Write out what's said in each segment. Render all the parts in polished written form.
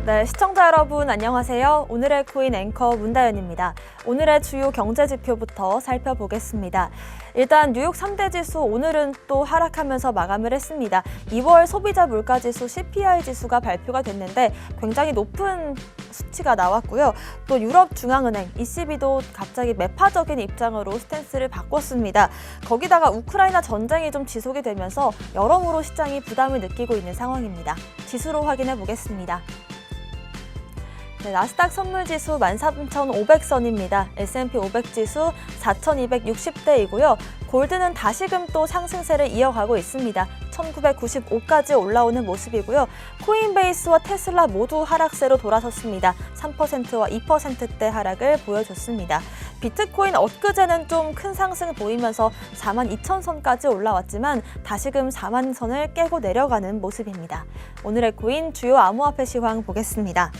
네, 시청자 여러분 안녕하세요. 오늘의 코인 앵커 문다연입니다. 오늘의 주요 경제 지표부터 살펴보겠습니다. 일단 뉴욕 3대 지수 오늘은 또 하락하면서 마감을 했습니다. 2월 소비자 물가지수 CPI 지수가 발표가 됐는데 굉장히 높은 수치가 나왔고요. 또 유럽 중앙은행 ECB도 갑자기 매파적인 입장으로 스탠스를 바꿨습니다. 거기다가 우크라이나 전쟁이 좀 지속이 되면서 여러모로 시장이 부담을 느끼고 있는 상황입니다. 지수로 확인해 보겠습니다. 네, 나스닥 선물지수 13,500선입니다. S&P 500지수 4,260대이고요. 골드는 다시금 또 상승세를 이어가고 있습니다. 1995까지 올라오는 모습이고요. 코인베이스와 테슬라 모두 하락세로 돌아섰습니다. 3%와 2%대 하락을 보여줬습니다. 비트코인 엊그제는 좀 큰 상승을 보이면서 42,000선까지 올라왔지만 다시금 4만선을 깨고 내려가는 모습입니다. 오늘의 코인 주요 암호화폐 시황 보겠습니다.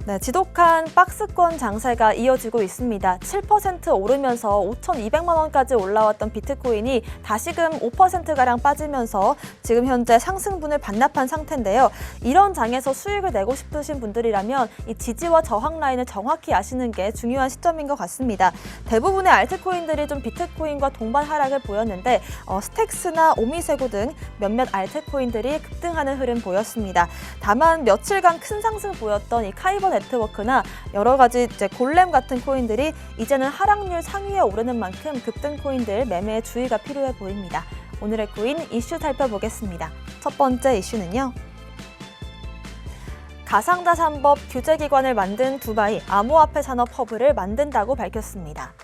네, 지독한 박스권 장세가 이어지고 있습니다. 7% 오르면서 5,200만 원까지 올라왔던 비트코인이 다시금 5%가량 빠지면서 지금 현재 상승분을 반납한 상태인데요. 이런 장에서 수익을 내고 싶으신 분들이라면 이 지지와 저항 라인을 정확히 아시는 게 중요한 시점인 것 같습니다. 대부분의 알트코인들이 좀 비트코인과 동반 하락을 보였는데 스택스나 오미세고 등 몇몇 알트코인들이 급등하는 흐름 보였습니다. 다만 며칠간 큰 상승 보였던 이 카이버 네트워크나 여러 가지 골렘 같은 코인들이 이제는 하락률 상위에 오르는 만큼 급등 코인들 매매에 주의가 필요해 보입니다. 오늘의 코인 이슈 살펴보겠습니다. 첫 번째 이슈는요. 가상자산법 규제기관을 만든 두바이 암호화폐 산업 허브를 만든다고 밝혔습니다.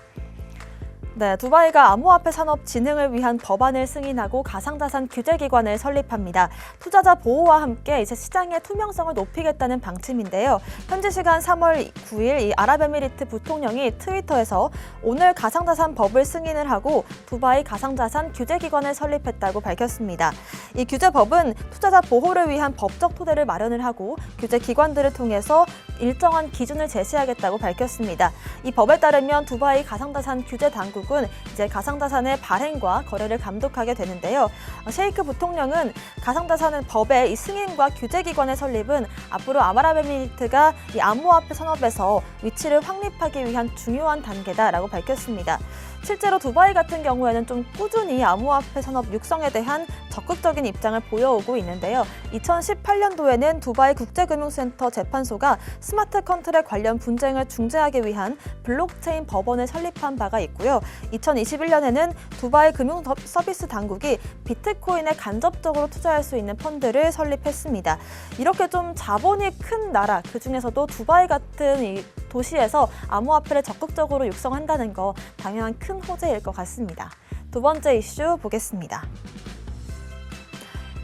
네, 두바이가 암호화폐 산업 진흥을 위한 법안을 승인하고 가상자산 규제기관을 설립합니다. 투자자 보호와 함께 이제 시장의 투명성을 높이겠다는 방침인데요. 현지 시간 3월 9일 이 아랍에미리트 부통령이 트위터에서 오늘 가상자산 법을 승인을 하고 두바이 가상자산 규제기관을 설립했다고 밝혔습니다. 이 규제법은 투자자 보호를 위한 법적 토대를 마련을 하고 규제기관들을 통해서 일정한 기준을 제시하겠다고 밝혔습니다. 이 법에 따르면 두바이 가상자산 규제 당국은 이제 가상자산의 발행과 거래를 감독하게 되는데요. 셰이크 부통령은 가상자산 법의 이 승인과 규제기관의 설립은 앞으로 아랍에미리트가 이 암호화폐 산업에서 위치를 확립하기 위한 중요한 단계다라고 밝혔습니다. 실제로 두바이 같은 경우에는 좀 꾸준히 암호화폐 산업 육성에 대한 적극적인 입장을 보여오고 있는데요. 2018년도에는 두바이 국제금융센터 재판소가 스마트 컨트랙 관련 분쟁을 중재하기 위한 블록체인 법원을 설립한 바가 있고요. 2021년에는 두바이 금융서비스 당국이 비트코인에 간접적으로 투자할 수 있는 펀드를 설립했습니다. 이렇게 좀 자본이 큰 나라, 그중에서도 두바이 같은 이 도시에서 암호화폐를 적극적으로 육성한다는 거 당연한 큰 호재일 것 같습니다. 두 번째 이슈 보겠습니다.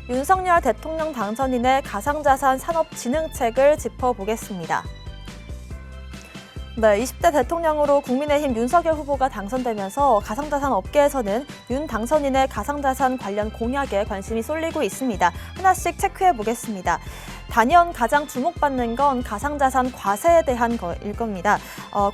윤석열 대통령 당선인의 가상자산 산업진흥책을 짚어보겠습니다. 네, 20대 대통령으로 국민의힘 윤석열 후보가 당선되면서 가상자산 업계에서는 윤 당선인의 가상자산 관련 공약에 관심이 쏠리고 있습니다. 하나씩 체크해 보겠습니다. 단연 가장 주목받는 건 가상자산 과세에 대한 거일 겁니다.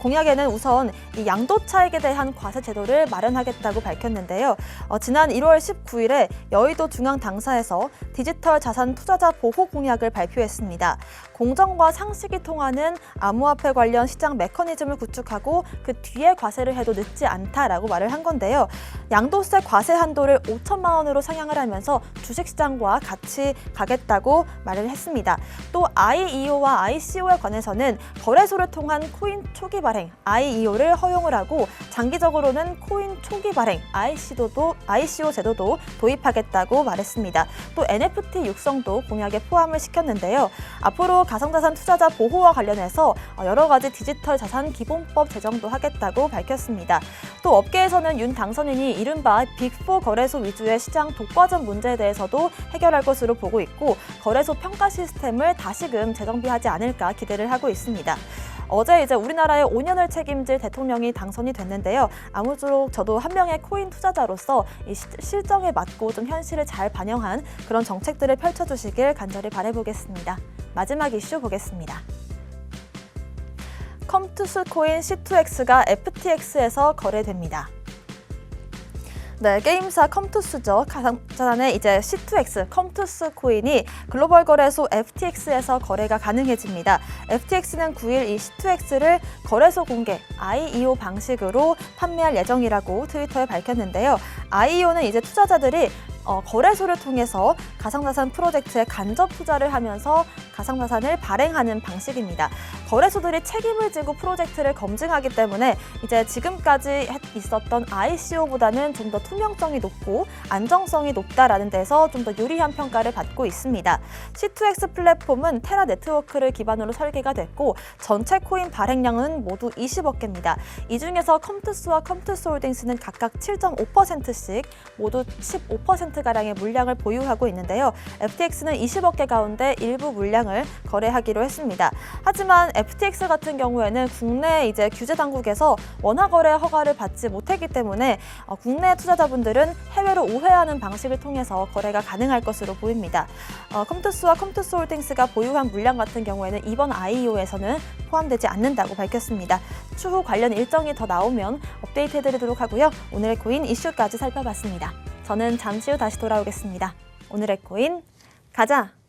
공약에는 우선 이 양도차익에 대한 과세 제도를 마련하겠다고 밝혔는데요. 지난 1월 19일에 여의도 중앙당사에서 디지털 자산 투자자 보호 공약을 발표했습니다. 공정과 상식이 통하는 암호화폐 관련 시장 메커니즘을 구축하고 그 뒤에 과세를 해도 늦지 않다라고 말을 한 건데요. 양도세 과세 한도를 5천만 원으로 상향을 하면서 주식시장과 같이 가겠다고 말을 했습니다. 또 IEO와 ICO에 관해서는 거래소를 통한 코인 초기 발행 IEO를 허용을 하고 장기적으로는 코인 초기 발행 ICO 제도도 도입하겠다고 말했습니다. 또 NFT 육성도 공약에 포함을 시켰는데요. 앞으로 가상자산 투자자 보호와 관련해서 여러 가지 디지털 자산 기본법 제정도 하겠다고 밝혔습니다. 또 업계에서는 윤 당선인이 이른바 빅4 거래소 위주의 시장 독과점 문제에 대해서도 해결할 것으로 보고 있고 거래소 평가 시스템을 다시금 재정비하지 않을까 기대를 하고 있습니다. 어제 이제 우리나라의 5년을 책임질 대통령이 당선이 됐는데요. 아무쪼록 저도 한 명의 코인 투자자로서 이 실정에 맞고 좀 현실을 잘 반영한 그런 정책들을 펼쳐주시길 간절히 바라보겠습니다. 마지막 이슈 보겠습니다. 컴투스 코인 C2X가 FTX에서 거래됩니다. 네, 게임사 컴투스죠. 가상자산의 이제 C2X 컴투스 코인이 글로벌 거래소 FTX에서 거래가 가능해집니다. FTX는 9일 이 C2X를 거래소 공개 IEO 방식으로 판매할 예정이라고 트위터에 밝혔는데요. IEO는 이제 투자자들이 거래소를 통해서 가상자산 프로젝트에 간접 투자를 하면서 가상자산을 발행하는 방식입니다. 거래소들이 책임을 지고 프로젝트를 검증하기 때문에 이제 지금까지 있었던 ICO보다는 좀 더 투명성이 높고 안정성이 높다라는 데서 좀 더 유리한 평가를 받고 있습니다. C2X 플랫폼은 테라 네트워크를 기반으로 설계가 됐고 전체 코인 발행량은 모두 20억 개입니다. 이 중에서 컴투스와 컴투스홀딩스는 각각 7.5%씩 모두 15%가량의 물량을 보유하고 있는데요. FTX는 20억 개 가운데 일부 물량을 거래하기로 했습니다. 하지만 FTX 같은 경우에는 국내 이제 규제 당국에서 원화 거래 허가를 받지 못했기 때문에 국내 투자자분들은 해외로 우회하는 방식을 통해서 거래가 가능할 것으로 보입니다. 컴투스와 컴투스홀딩스가 보유한 물량 같은 경우에는 이번 IEO에서는 포함되지 않는다고 밝혔습니다. 추후 관련 일정이 더 나오면 업데이트해드리도록 하고요. 오늘의 코인 이슈까지 살펴봤습니다. 저는 잠시 후 다시 돌아오겠습니다. 오늘의 코인 가자!